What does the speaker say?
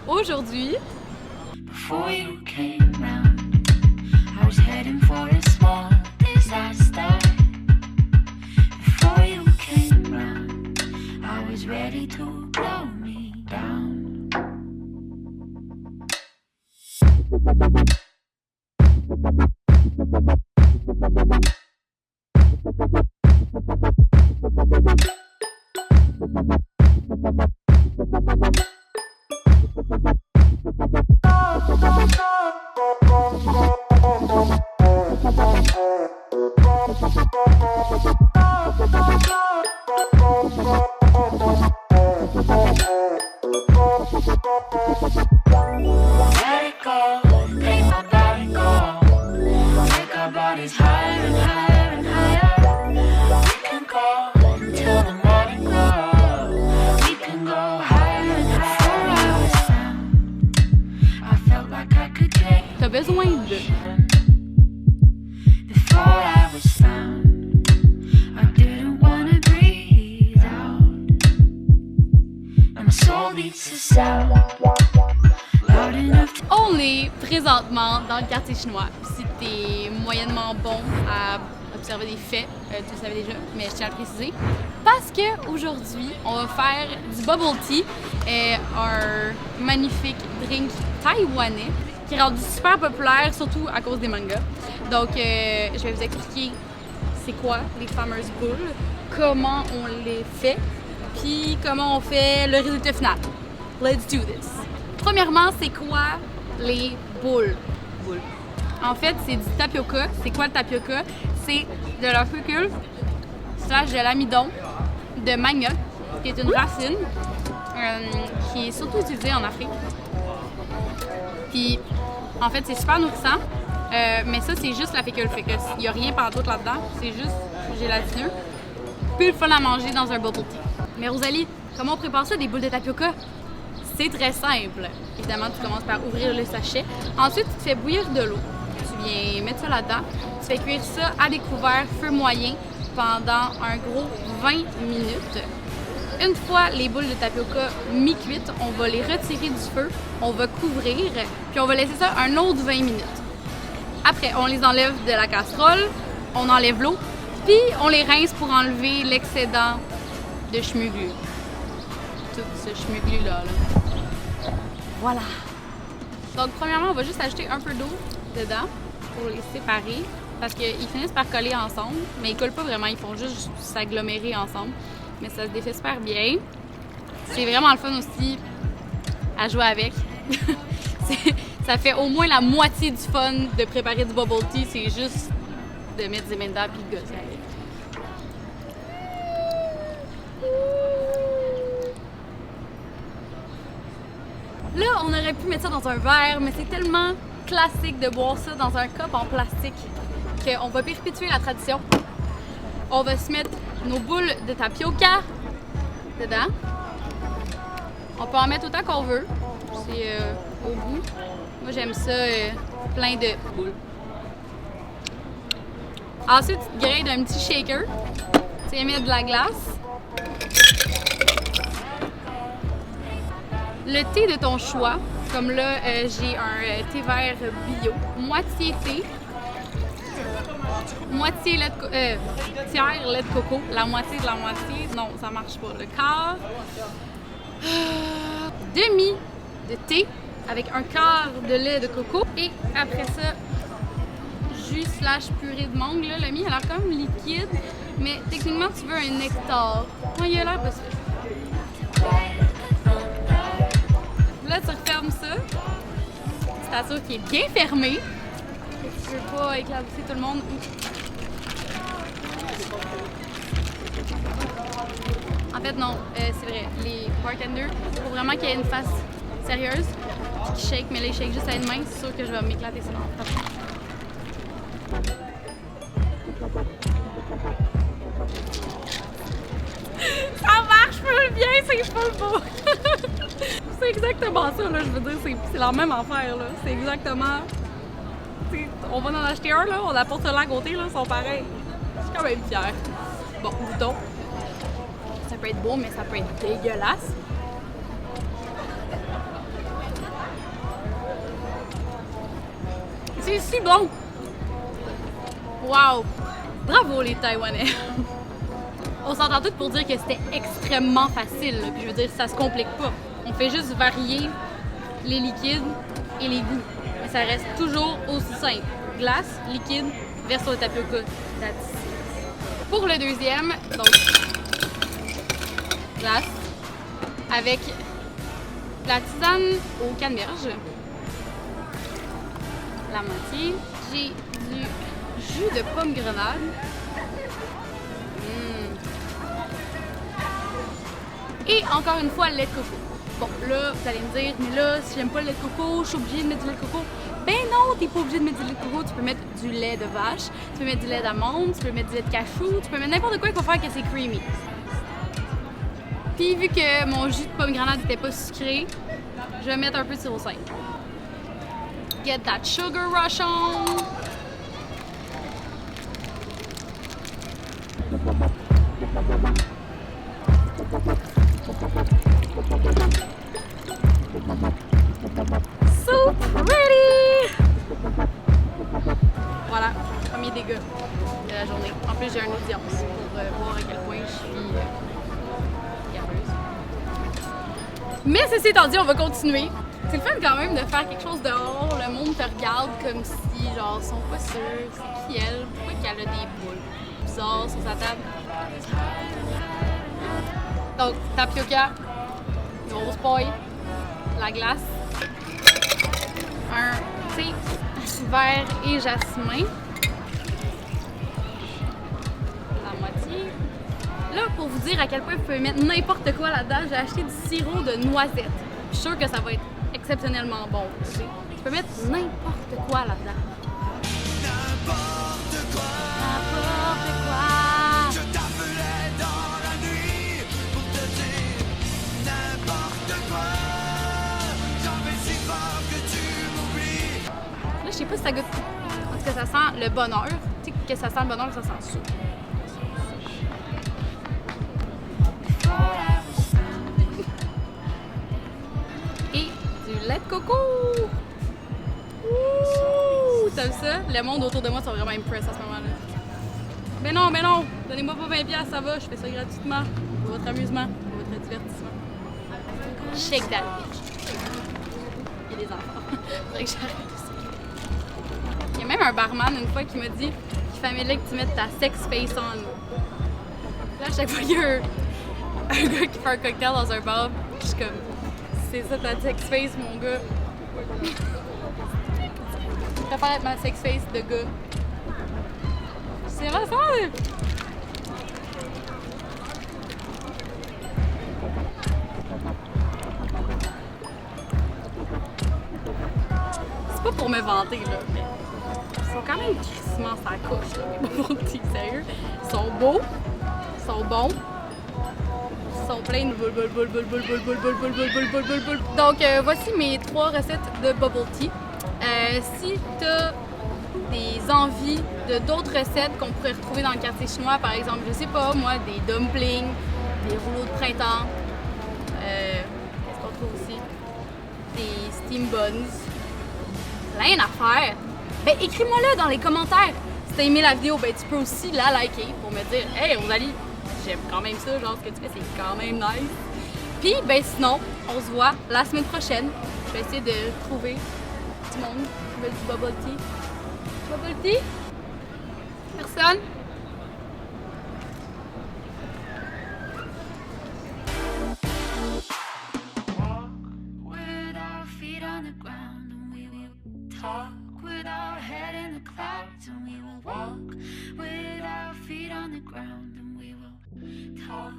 Aujourd'hui, Before you came round, I was heading for a small disaster. Before you came round, I was ready to blow me down. Let it go, make my body go. Take our bodies higher and higher and higher. We can go until the morning glow. We can go higher and higher. Before I was found, I felt like I could take. t'as besoin de... Before I was found, I didn't wanna breathe out. And my soul beats a sound loud enough to. On est présentement dans le quartier chinois. Si t'es moyennement bon à observer des faits, tu le savais déjà, mais je tiens à le préciser. Parce qu'aujourd'hui, on va faire du bubble tea, un magnifique drink taïwanais qui est rendu super populaire, surtout à cause des mangas. Donc, je vais vous expliquer c'est quoi les fameuses boules, comment on les fait, puis comment on fait le résultat final. Let's do this! Premièrement, c'est quoi les boules? En fait, c'est du tapioca. C'est quoi le tapioca? C'est de la fécule slash de l'amidon de manioc, qui est une racine qui est surtout utilisée en Afrique. Puis, en fait, c'est super nourrissant, mais ça, c'est juste la fécule. Fait que il n'y a rien pantoute là-dedans, c'est juste gélatineux. Puis le fun à manger dans un bubble tea. Mais Rosalie, comment on prépare ça, des boules de tapioca? C'est très simple. Évidemment, tu commences par ouvrir le sachet. Ensuite, tu fais bouillir de l'eau. Tu viens mettre ça là-dedans. Tu fais cuire ça à découvert, feu moyen, pendant un gros 20 minutes. Une fois les boules de tapioca mi-cuites, on va les retirer du feu, on va couvrir, puis on va laisser ça un autre 20 minutes. Après, on les enlève de la casserole, on enlève l'eau, puis on les rince pour enlever l'excédent de schmuglu. Tout ce schmuglu-là. Voilà. Donc, premièrement, on va juste ajouter un peu d'eau dedans pour les séparer parce qu'ils finissent par coller ensemble, mais ils collent pas vraiment, ils font juste s'agglomérer ensemble. Mais ça se défait super bien. C'est vraiment le fun aussi à jouer avec. Ça fait au moins la moitié du fun de préparer du bubble tea, c'est juste de mettre des mains dedans et de gosser avec. Là, on aurait pu mettre ça dans un verre, mais c'est tellement classique de boire ça dans un cup en plastique qu'on va perpétuer la tradition. On va se mettre nos boules de tapioca dedans. On peut en mettre autant qu'on veut. C'est au goût. Moi, j'aime ça plein de boules. Ensuite, tu te grades un petit shaker. Tu viens mettre de la glace. Le thé de ton choix. Comme là, j'ai un thé vert bio. Moitié thé. Moitié lait de tiers lait de coco, la moitié de la moitié, non, ça marche pas. Le quart, demi de thé avec un quart de lait de coco et après ça, jus slash purée de mangue. Là, le mien a l'air comme liquide, mais techniquement tu veux un nectar. Moi, il a l'air de ça. Là, tu refermes ça. C'est assure qu'il est bien fermé. Tu veux pas éclabousser tout le monde. En fait, non, c'est vrai. Les bartenders, il faut vraiment qu'il y ait une face sérieuse, qui shake, mais là, ils shake juste à une main. C'est sûr que je vais m'éclater ça dans le temps. Ça marche full bien, c'est full beau! C'est exactement ça, là, je veux dire, c'est la même affaire, là. C'est exactement... on va en acheter un, là, on apporte ça là à côté, là, ils sont pareils. Je suis quand même fière. Bon, goûtons. C'est un peut être beau, mais ça peut être dégueulasse. C'est si bon! Wow! Bravo les Taïwanais! On s'entend tous pour dire que c'était extrêmement facile. Là. Puis je veux dire, ça se complique pas. On fait juste varier les liquides et les goûts. Mais ça reste toujours aussi simple. Glace, liquide, version de tapioca. That's it. Pour le deuxième, donc, glace avec la tisane aux canneberges. La moitié. J'ai du jus de pomme grenade. Et encore une fois, le lait de coco. Bon, là, vous allez me dire, mais là, si j'aime pas le lait de coco, je suis obligée de mettre du lait de coco. Ben non, t'es pas obligée de mettre du lait de coco. Tu peux mettre du lait de vache, tu peux mettre du lait d'amande, tu peux mettre du lait de cachou, tu peux mettre n'importe quoi qui va faire que c'est creamy. Puis vu que mon jus de pomme grenade n'était pas sucré, je vais mettre un peu de sirop simple. Get that sugar rush on! Soup ready! Voilà, premier dégât de la journée. En plus, j'ai une audience pour voir à quel point je suis gaveuse. Mais ceci étant dit, on va continuer. C'est le fun quand même de faire quelque chose dehors. Le monde te regarde comme si, genre, ils sont pas sûrs. C'est qui elle? Pourquoi qu'elle a des boules bizarres sur sa table? Donc, tapioca, grosse paille, la glace, un thé vert et jasmin, la moitié. Là, pour vous dire à quel point vous pouvez mettre n'importe quoi là-dedans, j'ai acheté du sirop de noisette. Je suis sûre que ça va être exceptionnellement bon. Tu peux mettre n'importe quoi là-dedans. N'importe quoi. N'importe quoi. Je t'appelais dans la nuit pour te dire n'importe quoi. J'en vais si fort que tu m'oublies. Là, je sais pas si ça goûte. En tout cas, ça sent le bonheur. Tu sais que ça sent le bonheur, ça sent ça. Et du lait de coco! Ouh! T'as vu ça? Le monde autour de moi sont vraiment impressed à ce moment-là. Mais non! Donnez-moi pas 20$, ça va, je fais ça gratuitement. Pour votre amusement, pour votre divertissement. Shake that bitch. Il y a des enfants. Faudrait que j'arrête aussi. Il y a même un barman une fois qui m'a dit qu'il fallait que tu mettes ta sex face on. Là, à chaque fois qu'il y a un gars qui fait un cocktail dans un bar, je suis comme, c'est ça ta sex face, mon gars. Je préfère être ma sex face de gars. C'est vrai ça! C'est pas pour me vanter, là, mais ils sont quand même crissement sa couche, là, les bubble tea, sérieux. Ils sont beaux, ils sont bons, ils sont pleins de boule. Donc, voici mes 3 recettes de bubble tea. Si tu as des envies de d'autres recettes qu'on pourrait retrouver dans le quartier chinois, par exemple, je sais pas, moi, des dumplings, des rouleaux de printemps, qu'est-ce qu'on trouve aussi? Des steam buns, plein d'affaires. Ben, écris-moi-le dans les commentaires. Si t'as aimé la vidéo, ben, tu peux aussi la liker pour me dire « Hey, Rosalie, j'aime quand même ça, genre, ce que tu fais, c'est quand même nice. » Puis, ben, sinon, on se voit la semaine prochaine. Je vais essayer de trouver du monde qui veut du bubble tea. Bubble tea? Personne? With our feet on the ground, and we will talk with our head in the clouds, and we will walk with our feet on the ground, and we will talk.